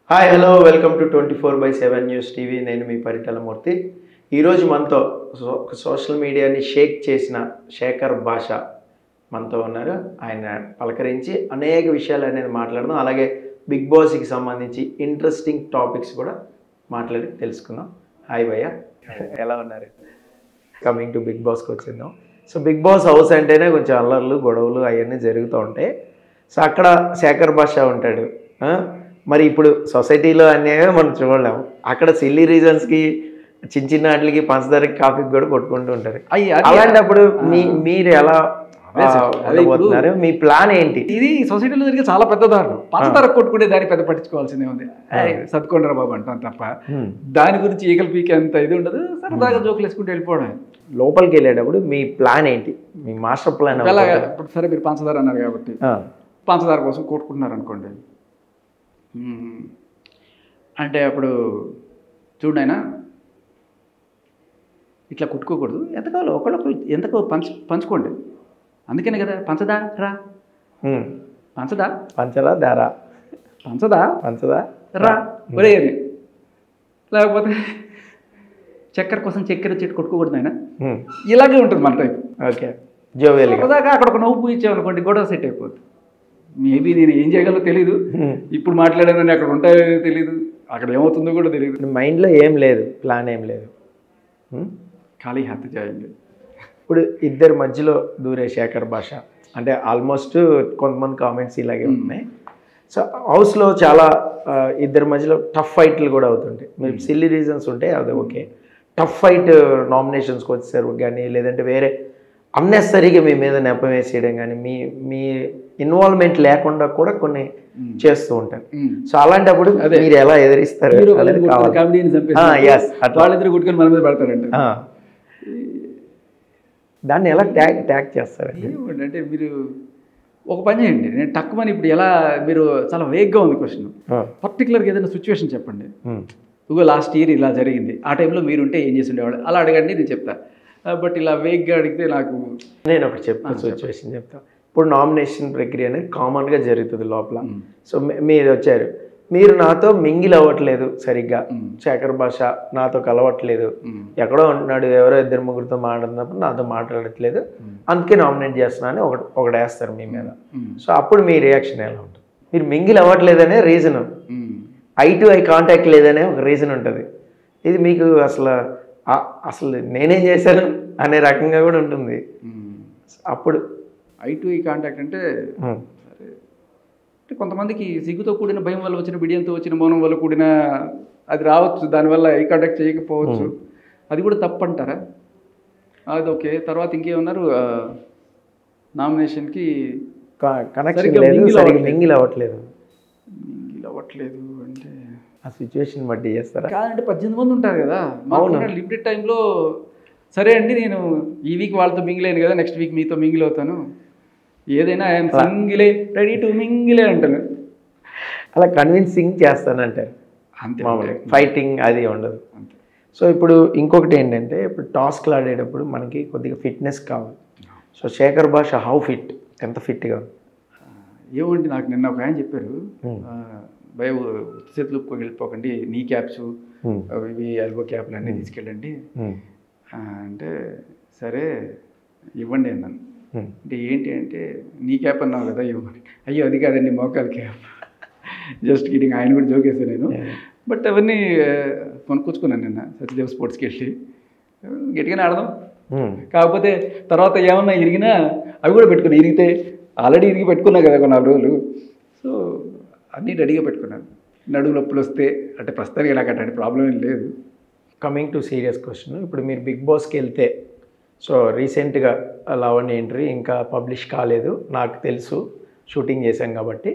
Hi hello welcome to 24/7 news TV. నేను మీ పరిటాలమూర్తి. ఈరోజు మనతో సోషల్ మీడియాని షేక్ చేసిన శేఖర్ భాష మనతో ఉన్నారు. ఆయన పలకరించి అనేక విషయాలు అనేది మాట్లాడదాం. అలాగే బిగ్ బాస్కి సంబంధించి ఇంట్రెస్టింగ్ టాపిక్స్ కూడా మాట్లాడి తెలుసుకుందాం. హాయ్ భయ్య, ఎలా ఉన్నారు? కమింగ్ టు బిగ్ బాస్కి వచ్చిందాం. సో బిగ్ బాస్ హౌస్ అంటేనే కొంచెం అల్లర్లు గొడవలు అవన్నీ జరుగుతూ ఉంటాయి. సో అక్కడ శేఖర్ భాష ఉంటాడు. మరి ఇప్పుడు సొసైటీలో అన్నీ మనం చూడలేము. అక్కడ సిల్లీ రీజన్స్కి చిన్న చిన్న వాటికి పంచదారకి కాఫీకి కూడా కొట్టుకుంటూ ఉంటారు. అలాంటప్పుడు మీరు ఎలా పోతున్నారు? మీ ప్లాన్ ఏంటి? ఇది సొసైటీలో జరిగే చాలా పెద్ద దారుణం. పంచదార కొట్టుకుంటే దాన్ని పెద్ద పట్టించుకోవాల్సిందే ఉంది. సత్తుకోండరా బాబు అంటాం తప్ప దాని గురించి ఈగలు పీకే అంత ఇది ఉండదు. సరదాగా జోకులు వేసుకుంటూ వెళ్ళిపోవడం. లోపలికి వెళ్ళేటప్పుడు మీ ప్లాన్ ఏంటి? మీ మాస్టర్ ప్లాన్? ఇప్పుడు సరే మీరు పంచదార అన్నారు కాబట్టి పంచదార కోసం కొట్టుకుంటున్నారు అనుకోండి. అంటే అప్పుడు చూడైనా ఇట్లా కొట్టుకోకూడదు. ఎంత కావాలో ఒకళ్ళొకరు ఎంతకో పంచుకోండి. అందుకనే కదా పంచదార రా, పంచదా పంచదా దారా, పంచదా పంచదా రా ఒరే. లేకపోతే చక్కెర కోసం చక్కెర చెట్టు కొట్టుకోకూడదు ఆయన. ఇలాగే ఉంటుంది మన టైప్. ఓకే, జోవేలిగా అక్కడ ఒక నవ్వు ఇచ్చామనుకోండి, గొడవ సెట్ అయిపోతుంది. మేబీ నేను ఏం చేయగలనో తెలీదు, ఇప్పుడు మాట్లాడానని అక్కడ ఉంటాయో తెలీదు, అక్కడ ఏమవుతుందో కూడా తెలియదు. మైండ్లో ఏం లేదు, ప్లాన్ ఏం లేదు, ఖాళీ హత్య చేయండి. ఇప్పుడు ఇద్దరి మధ్యలో దూరే శేఖర్ భాష అంటే ఆల్మోస్ట్ కొంతమంది కామెంట్స్ ఇలాగే ఉన్నాయి. సో హౌస్లో చాలా ఇద్దరి మధ్యలో టఫ్ ఫైట్లు కూడా అవుతుంటాయి. మీరు సిల్లీ రీజన్స్ ఉంటే అది ఓకే. టఫ్ ఫైట్ నామినేషన్స్కి వచ్చేసారు కానీ, లేదంటే వేరే అన్నెసరీగా మీ మీద నెపం వేసేయడం కానీ, మీ ఇన్వాల్వ్మెంట్ లేకుండా కూడా కొన్ని చేస్తూ ఉంటారు. సో అలాంటప్పుడు మీరు ఎలా ఎదిరిస్తారు? వాళ్ళిద్దరు గుట్టుకొని మన మీద పడతారంటే దాన్ని ఎలా ట్యాగ్ చేస్తారండి? అంటే మీరు ఒక పని చేయండి. నేను తక్కువని ఇప్పుడు ఎలా, మీరు చాలా వేగ్గా ఉంది క్వశ్చన్. పర్టికులర్గా ఏదైనా సిచ్యువేషన్ చెప్పండి. ఇగో లాస్ట్ ఇయర్ ఇలా జరిగింది, ఆ టైంలో మీరుంటే ఏం చేసి ఉండేవాళ్ళు, అలా అడగండి, నేను చెప్తా. బట్ ఇలా వేగ్గా అడిగితే నాకు, నేను ఒకటి చెప్తాను, సిచ్యువేషన్ చెప్తాను. ఇప్పుడు నామినేషన్ ప్రక్రియ అనేది కామన్గా జరుగుతుంది లోపల. సో మీరు వచ్చారు, మీరు నాతో మింగిల్ అవ్వట్లేదు సరిగ్గా, శేఖర్ భాష నాతో కలవట్లేదు, ఎక్కడో ఉంటున్నాడు, ఎవరో ఇద్దరు ముగ్గురితో మాట్లాడుతున్నప్పుడు నాతో మాట్లాడట్లేదు, అందుకే నామినేట్ చేస్తున్నా అని ఒకటి వేస్తారు మీ మీద. సో అప్పుడు మీ రియాక్షన్ ఎలా ఉంటుంది? మీరు మింగిల్ అవ్వట్లేదనే reason, eye to eye contact లేదనే ఒక రీజన్ ఉంటుంది. ఇది మీకు అసలు నేనేం చేశాను అనే రకంగా కూడా ఉంటుంది. అప్పుడు ఐ టు ఐ కాంటాక్ట్ అంటే సరే, అంటే కొంతమందికి సిగ్గుతో కూడిన భయం వల్ల వచ్చిన, బిడియంతో వచ్చిన మౌనం వల్ల కూడిన అది రావచ్చు, దానివల్ల ఐ కాంటాక్ట్ చేయకపోవచ్చు. అది కూడా తప్పు అంటారా? అది ఓకే. తర్వాత ఇంకేమన్నారు, నామినేషన్కి కనెక్షన్ లేదు, మింగిల్ అవ్వట్లేదు అంటే ఆ సిచ్యువేషన్ బట్టి చేస్తారా? కాదంటే 18 మంది ఉంటారు కదా, లిమిటెడ్ టైంలో. సరే అండి, నేను ఈ వీక్ వాళ్ళతో మింగిల్ అయ్యాను కదా, నెక్స్ట్ వీక్ మీతో మింగిల్ అవుతాను, ఏదైనా ఐఎమ్ సింగిలే, రెడీ టు మింగిలే అంటాను. అలా కన్విన్సింగ్ చేస్తానంటారు అంతే, మామూలుగా ఫైటింగ్ అది ఉండదు అంతే. సో ఇప్పుడు ఇంకొకటి ఏంటంటే, ఇప్పుడు టాస్క్లు ఆడేటప్పుడు మనకి కొద్దిగా ఫిట్నెస్ కావాలి. సో శేఖర్ భాష హౌ ఫిట్, ఎంత ఫిట్గా? ఏమండి, నాకు నిన్న ఒక ఆయన చెప్పారు, భయ చేతులు వెళ్ళిపోకండి, నీ క్యాప్స్ ఇవి ఎల్బో క్యాప్లు అన్నీ తీసుకెళ్ళండి అంటే, సరే ఇవ్వండి అన్నాను. అంటే ఏంటి అంటే, నీ క్యాప్ అన్నావు కదా ఇవ్వమని. అయ్యో అది కాదండి, మోకాల్ క్యాప్. జస్ట్ కిడింగ్, ఆయన కూడా జోకేసాను నేను. బట్ అవన్నీ కొనుక్కొచ్చుకున్నాను నిన్న సత్యదేవ్ స్పోర్ట్స్కి వెళ్ళి. గట్టిగానే ఆడదాం, కాకపోతే తర్వాత ఏమన్నా ఇరిగినా అవి కూడా పెట్టుకున్నాను. ఇరిగితే ఆల్రెడీ ఇరిగి పెట్టుకున్నా కదా ఒక 4 రోజులు. సో అన్నీ రెడీగా పెట్టుకున్నాను. నడుము నొప్పులు వస్తే అంటే ప్రస్తుతానికి నాకు అట్లాంటి ప్రాబ్లం ఏం లేదు. కమింగ్ టు సీరియస్ క్వశ్చన్, ఇప్పుడు మీరు బిగ్ బాస్కి వెళ్తే, సో రీసెంట్గా లావణ్య ఎంట్రీ ఇంకా పబ్లిష్ కాలేదు, నాకు తెలుసు, షూటింగ్ చేశాం కాబట్టి.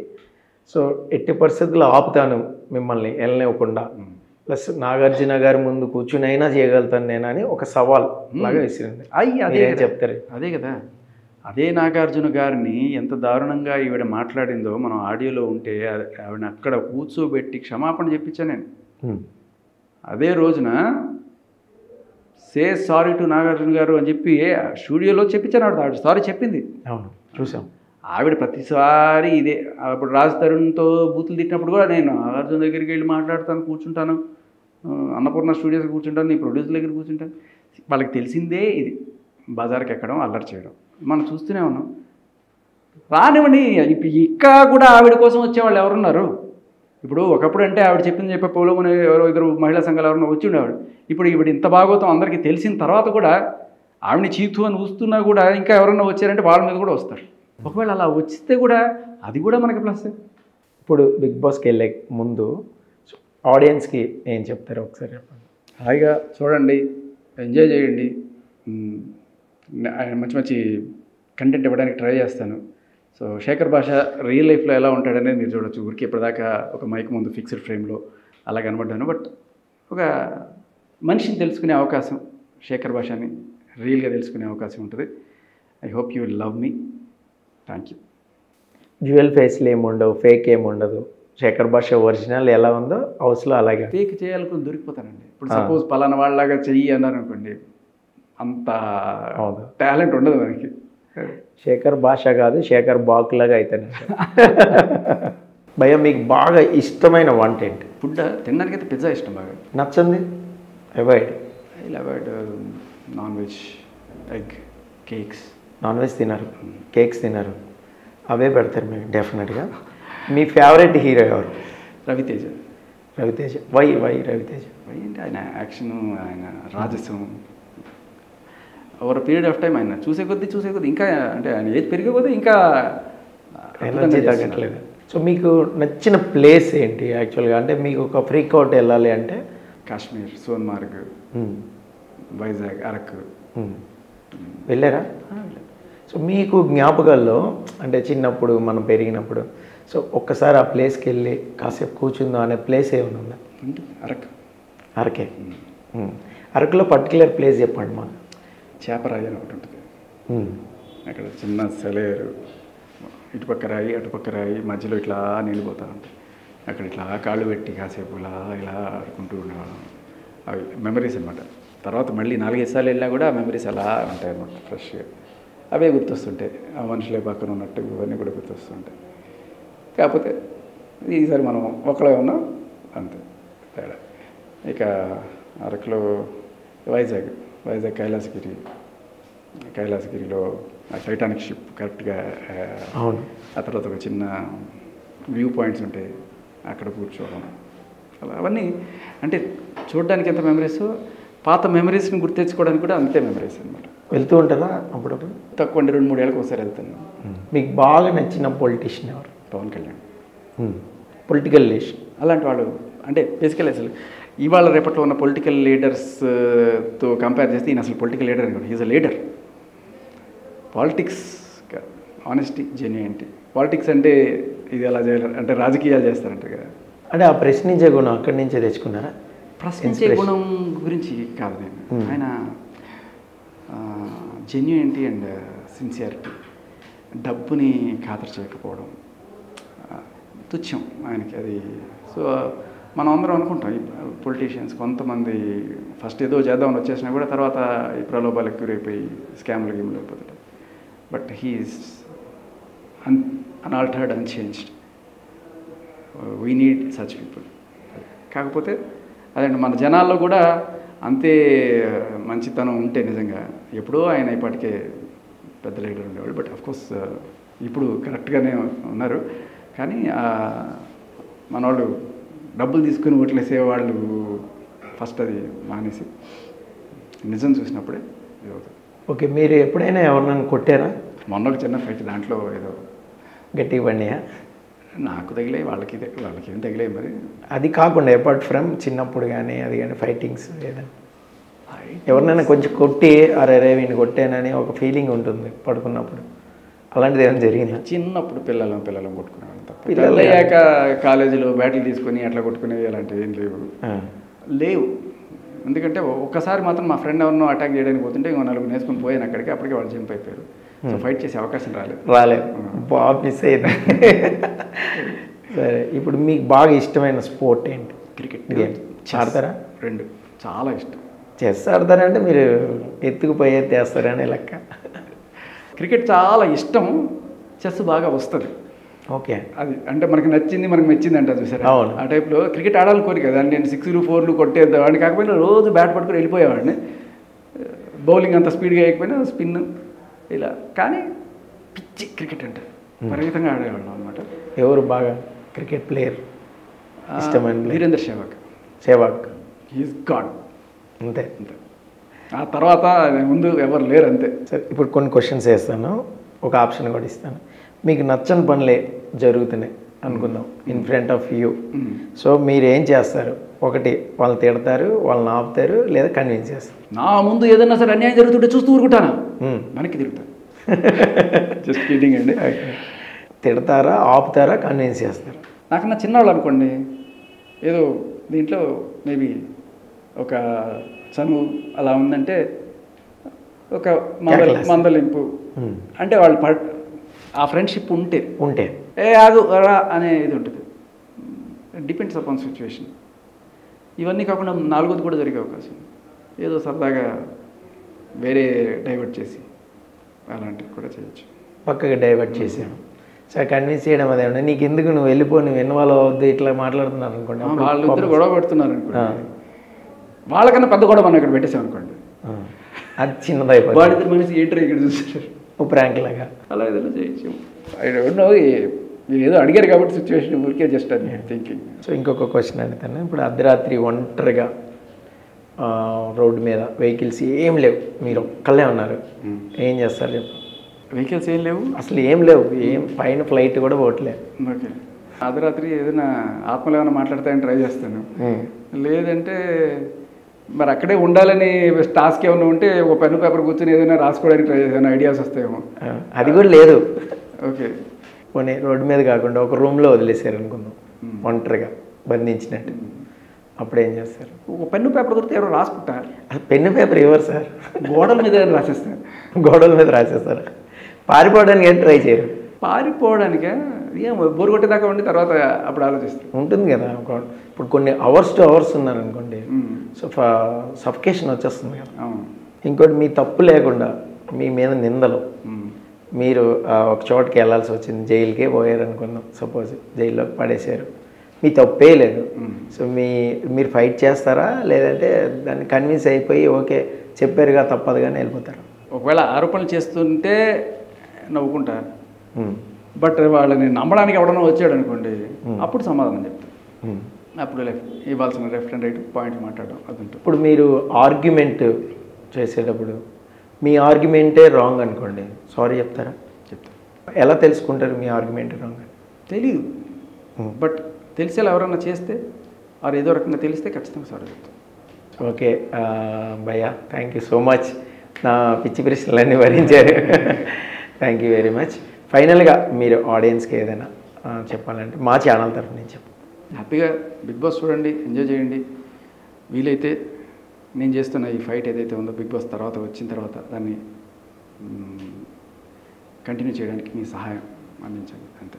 సో ఎట్టి పరిస్థితుల్లో ఆపుతాను మిమ్మల్ని వెళ్ళనివ్వకుండా, ప్లస్ నాగార్జున గారి ముందు కూర్చుని అయినా చేయగలుగుతాను నేను అని ఒక సవాల్ లాగా విసిరింది. అదే చెప్తారు. అదే కదా, అదే నాగార్జున గారిని ఎంత దారుణంగా ఈవిడ మాట్లాడిందో మనం ఆడియోలో ఉంటే, ఆవిడ అక్కడ కూర్చోబెట్టి క్షమాపణ చెప్పించాను నేను. అదే రోజున సే సారీ టు నాగార్జున గారు అని చెప్పి స్టూడియోలో చెప్పించాను. ఆవిడ సారీ చెప్పింది. అవును, చూసాం. ఆవిడ ప్రతిసారి ఇదే. అప్పుడు రాజ్ తరుణ్తో బూతులు తిట్టినప్పుడు కూడా నేను నాగార్జున దగ్గరికి వెళ్ళి మాట్లాడతాను, కూర్చుంటాను, అన్నపూర్ణ స్టూడియోస్ కూర్చుంటాను, నీ ప్రొడ్యూసర్ దగ్గర కూర్చుంటాను. వాళ్ళకి తెలిసిందే ఇది, బజార్కి ఎక్కడం, అల్లరి చేయడం. మనం చూస్తూనే ఉన్నాం. రానివ్వండి, ఇంకా కూడా ఆవిడ కోసం వచ్చేవాళ్ళు ఎవరున్నారు? ఇప్పుడు ఒకప్పుడు అంటే ఆవిడ చెప్పింది చెప్పే పోలోమని ఎవరో ఇద్దరు మహిళా సంఘాలు ఎవరన్నా వచ్చి ఉండేవాడు. ఇప్పుడు ఇంత భాగవతం అందరికీ తెలిసిన తర్వాత కూడా ఆవిడని చీతు అని ఊస్తున్నా కూడా ఇంకా ఎవరన్నా వచ్చారంటే వాళ్ళ మీద కూడా వస్తారు. ఒకవేళ అలా వచ్చితే కూడా అది కూడా మనకి ప్లస్. ఇప్పుడు బిగ్ బాస్కి వెళ్ళే ముందు ఆడియన్స్కి ఏం చెప్తారు ఒకసారి చెప్పండి. హాయిగా చూడండి, ఎంజాయ్ చేయండి, మంచి మంచి కంటెంట్ ఇవ్వడానికి ట్రై చేస్తాను. సో శేఖర్ భాష రియల్ లైఫ్లో ఎలా ఉంటాడనేది మీరు చూడొచ్చు. ఊరికి ఇప్పటిదాకా ఒక మైక్ ముందు ఫిక్స్డ్ ఫ్రేమ్లో అలా కనబడ్డాను. బట్ ఒక మనిషిని తెలుసుకునే అవకాశం, శేఖర్ భాషని రియల్గా తెలుసుకునే అవకాశం ఉంటుంది. I hope you will love me. Thank you. Dual ఫేస్లు ఏముండవు, ఫేక్ ఏముండదు. శేఖర్ భాష ఒరిజినల్ ఎలా ఉందో హౌస్లో అలాగే. ఫేక్ చేయాలనుకుని దొరికిపోతానండి. ఇప్పుడు సపోజ్ పలానా వాళ్ళలాగా చెయ్యి అన్నారు అనుకోండి, అంత టాలెంట్ ఉండదు మనకి. శేఖర్ భాష కాదు, శేఖర్ బాక్ లాగా అవుతాను. భయ్యా మీకు బాగా ఇష్టమైన వంట ఏంటి? ఫుడ్ తినడానికైతే పిజ్జా ఇష్టం బాగా. నచ్చింది avoid? I avoid non veg, egg, cakes. Non veg తినరు, కేక్స్ తినరు, అవే పెడతారు మీరు డెఫినెట్గా. మీ ఫేవరెట్ హీరో ఎవరు? రవితేజ. రవితేజ. వై రవితేజ? వై అంటే ఆయన యాక్షను, ఆయన రాజస్వం. ఓవర్ పీరియడ్ ఆఫ్ టైం ఆయన చూసే కొద్దీ ఇంకా అంటే ఆయన ఏజ్ పెరిగే కొద్దీ ఇంకా ఎనర్జీ తగ్గట్లేదు. సో మీకు నచ్చిన ప్లేస్ ఏంటి యాక్చువల్గా? అంటే మీకు ఒక ఫ్రీకౌట్ వెళ్ళాలి అంటే కాశ్మీర్, సోన్మార్గ్, వైజాగ్, అరకు. వెళ్ళారా? సో మీకు జ్ఞాపకాల్లో అంటే చిన్నప్పుడు మనం పెరిగినప్పుడు సో ఒక్కసారి ఆ ప్లేస్కి వెళ్ళి కాసేపు కూర్చుందాం అనే ప్లేస్ ఏమైనా ఉందా? అరకు. అరకే. అరకులో పర్టికులర్ ప్లేస్ చెప్పండి మాకు. చేపరాయి అని ఒకటి ఉంటుంది. అక్కడ చిన్న సెలేరు, ఇటుపక్క రాయి అటుపక్క రాయి, మధ్యలో ఇట్లా నిండిపోతూ ఉంటాయి. అక్కడ ఇట్లా కాళ్ళు పెట్టి కాసేపు ఇలా ఆడుకుంటూ ఉండేవాళ్ళం. అవి మెమరీస్ అనమాట. తర్వాత మళ్ళీ 4-5 సార్లు వెళ్ళినా కూడా ఆ మెమరీస్ అలా ఉంటాయి అనమాట, ఫ్రెష్గా. అవే గుర్తొస్తుంటాయి, ఆ మనుషులే పక్కన ఉన్నట్టు ఇవన్నీ కూడా గుర్తొస్తుంటాయి. కాకపోతే ఈసారి మనం ఒకళ్ళే ఉన్నాం అంతే తేడా. ఇక అరకులో వైజాగ్ కైలాసగిరిలో ఆ టైటానిక్ షిప్ కరెక్ట్గా, ఆ తర్వాత ఒక చిన్న వ్యూ పాయింట్స్ ఉంటాయి, అక్కడ కూర్చోవడం. అలా అవన్నీ అంటే చూడడానికి ఎంత మెమరీస్, పాత మెమరీస్ని గుర్తెచ్చుకోవడానికి కూడా అంతే మెమరీస్ అనమాట. వెళ్తూ ఉంటారా అప్పుడప్పుడు? తక్కువ 2-3 ఏళ్ళకి ఒకసారి వెళ్తాను. మీకు బాగా నచ్చిన పొలిటీషియన్ ఎవరు? పవన్ కళ్యాణ్. పొలిటికల్ లీడర్ అలాంటి వాళ్ళు అంటే బేసికల్లీ అసలు ఇవాళ రేపట్లో ఉన్న పొలిటికల్ లీడర్స్తో కంపేర్ చేస్తే ఈయన అసలు పొలిటికల్ లీడర్ అని, he's a leader. Politics, honesty, genuinity. Politics అంటే ఇది ఎలా చేయాలి అంటే రాజకీయాలు చేస్తారంటారు కదా. అంటే ఆ ప్రశ్నించే గుణం అక్కడి నుంచే తెచ్చుకున్నారా? ప్రశ్నించే గుణం గురించి కాదు నేను. ఆయన జెన్యూనిటీ అండ్ సిన్సియారిటీ, డబ్బుని ఖాతరు చేయకపోవడం, తుచ్చం ఆయనకి అది. సో మనం అందరం అనుకుంటాం పొలిటీషియన్స్ కొంతమంది ఫస్ట్ ఏదో చేద్దామని వచ్చేసినా కూడా తర్వాత ఈ ప్రలోభాలకు గురైపోయి స్కామ్లు గేమ్లు అయిపోతాడు. But he is unaltered, unchanged. We need such people. కాకపోతే అదండి మన జనాల్లో కూడా అంతే మంచితనం ఉంటే నిజంగా ఎప్పుడో ఆయన ఇప్పటికే పెద్ద లీడర్ ఉండేవాళ్ళు. బట్ అఫ్కోర్స్ ఇప్పుడు కరెక్ట్గానే ఉన్నారు. కానీ మన వాళ్ళు డబ్బులు తీసుకుని ఓట్లేసేవాళ్ళు ఫస్ట్ అది మానేసి నిజం చూసినప్పుడే ఇది అవుతుంది. ఓకే, మీరు ఎప్పుడైనా ఎవరినైనా కొట్టారా? మొన్న ఒక చిన్న ఫైట్, దాంట్లో ఏదో గట్టిగా పడినాయా? నాకు తగిలే, వాళ్ళకి ఏం తగిలే. మరి అది కాకుండా అపార్ట్ ఫ్రమ్ చిన్నప్పుడు కానీ అది కానీ ఫైటింగ్స్ ఏదైనా ఎవరినైనా కొంచెం కొట్టి అరే వీడిని కొట్టానని ఒక ఫీలింగ్ ఉంటుంది పడుకున్నప్పుడు, అలాంటిది ఏమైనా జరిగిందా? చిన్నప్పుడు పిల్లలను కొట్టుకునేవాళ్ళం తప్ప. పిల్లలు అయ్యాక కాలేజీలో బ్యాటిల్ తీసుకొని అట్లా కొట్టుకునేవి అలాంటివి ఏం లేవు. ఎందుకంటే ఒక్కసారి మాత్రం మా ఫ్రెండ్ ఎవరినో అటాక్ చేయడానికి పోతుంటే ఇంకో 4 నేర్చుకుని పోయాను అక్కడికి. అప్పటికే వాళ్ళు జంప్ అయిపోయారు. సో ఫైట్ చేసే అవకాశం రాలేదు. బాగా మిస్ అయింది. సరే, ఇప్పుడు మీకు బాగా ఇష్టమైన స్పోర్ట్ ఏంటి? క్రికెట్. ఆడతారా? 2 చాలా ఇష్టం. చెస్ ఆడతారంటే మీరు ఎత్తుకుపోయేది వేస్తారని లెక్క. క్రికెట్ చాలా ఇష్టం, చెస్ బాగా వస్తుంది. ఓకే. అది అంటే మనకి నచ్చింది మనకు మెచ్చింది అంటారు చూసారా, అవును. ఆ టైప్లో క్రికెట్ ఆడాలని కోరిక కదా. నేను 6లు 4లు కొట్టేద్దామని కాకపోయినా రోజు బ్యాట్ పట్టుకుని వెళ్ళిపోయేవాడిని. బౌలింగ్ అంత స్పీడ్గా వేయకపోయినా స్పిన్ ఇలా, కానీ పిచ్చి క్రికెట్ అంటే పరిమితంగా ఆడేవాళ్ళం అనమాట. ఎవరు బాగా క్రికెట్ ప్లేయర్ ఇష్టమైన player? Virender Sehwag. Sehwag he's god. అంతే. అంతే. ఆ తర్వాత ముందు ఎవరు లేరు అంతే. సరే, ఇప్పుడు కొన్ని క్వశ్చన్స్ వేస్తాను, ఒక ఆప్షన్ కూడా ఇస్తాను. మీకు నచ్చని పనులే జరుగుతున్నాయి అనుకుందాం in front of you. So మీరు ఏం చేస్తారు? ఒకటి, వాళ్ళు తిడతారు, వాళ్ళని ఆపుతారు, లేదా కన్విన్స్ చేస్తారు. నా ముందు ఏదైనా సరే అన్యాయం జరుగుతుంటే చూస్తూ ఊరుకుంటాను, వెనక్కి తిరుగుతాను. జస్ట్ కిడింగ్ అండి. తిడతారా, ఆపుతారా, కన్విన్స్ చేస్తారా? నాకన్నా చిన్నవాళ్ళు అనుకోండి, ఏదో దీంట్లో మేబీ ఒక చనువు అలా ఉందంటే ఒక మందలింపు అంటే వాళ్ళు ఆ ఫ్రెండ్షిప్ ఉంటే ఆగు రా అనే ఇది ఉంటుంది. Depends upon situation. ఇవన్నీ కాకుండా 4వది కూడా జరిగే అవకాశం, ఏదో సరదాగా వేరే డైవర్ట్ చేసి అలాంటివి కూడా చేయొచ్చు. పక్కగా డైవర్ట్ చేసాను. సరే, కన్విన్స్ చేయడం అదేమన్నా నీకు ఎందుకు, నువ్వు వెళ్ళిపో, నువ్వు ఇన్వాల్వ్ అవ్వద్దు, ఇట్లా మాట్లాడుతున్నారు అనుకోండి. వాళ్ళిద్దరు గొడవ పెడుతున్నారు అనుకోండి, వాళ్ళకన్నా పెద్ద గొడవ మనం ఇక్కడ పెట్టేసాం అనుకోండి, అది చిన్నదైపోయింది. వాళ్ళిద్దరు మనిషి ఏంటో ఇక్కడ చూసారు ప్రాంక్ లాగా అలా ఏదైనా చేయొచ్చు. ఐ డోంట్ నో, మీరు ఏదో అడిగారు కాబట్టి సిచ్యువేషన్ ఊరికే జస్ట్ అది థింకింగ్. సో ఇంకొక క్వశ్చన్ అడుగుతాను. ఇప్పుడు అర్ధరాత్రి ఒంటరిగా రోడ్డు మీద వెహికల్స్ ఏం లేవు, మీరు ఒక్కళ్ళే ఉన్నారు, ఏం చేస్తారు చెప్పు? వెహికల్స్ ఏం లేవు, అసలు ఏం లేవు, ఏం పైన ఫ్లైట్ కూడా పోవట్లేదు. ఓకే. అర్ధరాత్రి ఏదైనా ఆత్మలు ఏమైనా మాట్లాడతాయని ట్రై చేస్తాను, లేదంటే మరి అక్కడే ఉండాలని టాస్క్ ఏమైనా ఉంటే ఒక పెన్ను పేపర్ కూర్చొని ఏదైనా రాసుకోవడానికి ట్రై చేస్తాను, ఐడియాస్ వస్తాయేమో. అది కూడా లేదు. ఓకే. పోనీ రోడ్డు మీద కాకుండా ఒక రూమ్లో వదిలేసారు అనుకుందాం, ఒంటరిగా బంధించినట్టు, అప్పుడు ఏం చేస్తారు? ఒక పెన్ను పేపర్ దొరికితే ఎవరు రాసుకుంటారు? అది పెన్ను పేపర్ ఎవరు సార్? గోడల మీద రాసేస్తారు. గోడల మీద రాసేస్తారు. పారిపోవడానికి ఏం ట్రై చేయరు? పారిపోవడానికే ఏం బోరు కొట్టేదాకా ఉండి తర్వాత అప్పుడు ఆలోచిస్తారు. ఉంటుంది కదా, ఇప్పుడు కొన్ని అవర్స్ టు అవర్స్ ఉన్నారనుకోండి, సో సఫికేషన్ వచ్చేస్తుంది కదా. ఇంకోటి, మీ తప్పు లేకుండా మీ మీద నిందలు, మీరు ఒక చోటుకి వెళ్ళాల్సి వచ్చింది, జైలుకే పోయారు అనుకుందాం, సపోజ్ జైల్లోకి పడేశారు, మీ తప్పే లేదు. సో మీరు ఫైట్ చేస్తారా, లేదంటే దాన్ని కన్విన్స్ అయిపోయి ఓకే చెప్పారుగా తప్పదు కానీ వెళ్ళిపోతారు? ఒకవేళ ఆరోపణలు చేస్తుంటే నవ్వుకుంటారు, బట్ వాళ్ళని నమ్మడానికి ఎవడన్నా వచ్చాడు అనుకోండి, అప్పుడు సమాధానం చెప్తారు. అప్పుడు ఇవ్వాల్సిన లెఫ్ట్ అండ్ రైట్ పాయింట్ మాట్లాడడం అది ఉంటుంది. ఇప్పుడు మీరు ఆర్గ్యుమెంట్ చేసేటప్పుడు మీ ఆర్గ్యుమెంటే రాంగ్ అనుకోండి, సారీ చెప్తారా? చెప్తారు. ఎలా తెలుసుకుంటారు మీ ఆర్గ్యుమెంట్ రాంగ్ అని? తెలీదు, బట్ తెలిసేలా ఎవరన్నా చేస్తే వారు ఏదో రకంగా తెలిస్తే ఖచ్చితంగా సారీ చెప్తారు. ఓకే భయ్యా, థ్యాంక్ యూ సో మచ్, నా పిచ్చి ప్రశ్నలన్నీ భరించారు. Thank you very much. ఫైనల్గా మీరు ఆడియన్స్కి ఏదైనా చెప్పాలంటే మా ఛానల్ తరఫు నుంచి చెప్పు. హ్యాపీగా బిగ్ బాస్ చూడండి, ఎంజాయ్ చేయండి. వీలైతే నేను చేస్తున్న ఈ ఫైట్ ఏదైతే ఉందో బిగ్ బాస్ తర్వాత వచ్చిన తర్వాత దాన్ని కంటిన్యూ చేయడానికి మీ సహాయం అందించండి అంతే.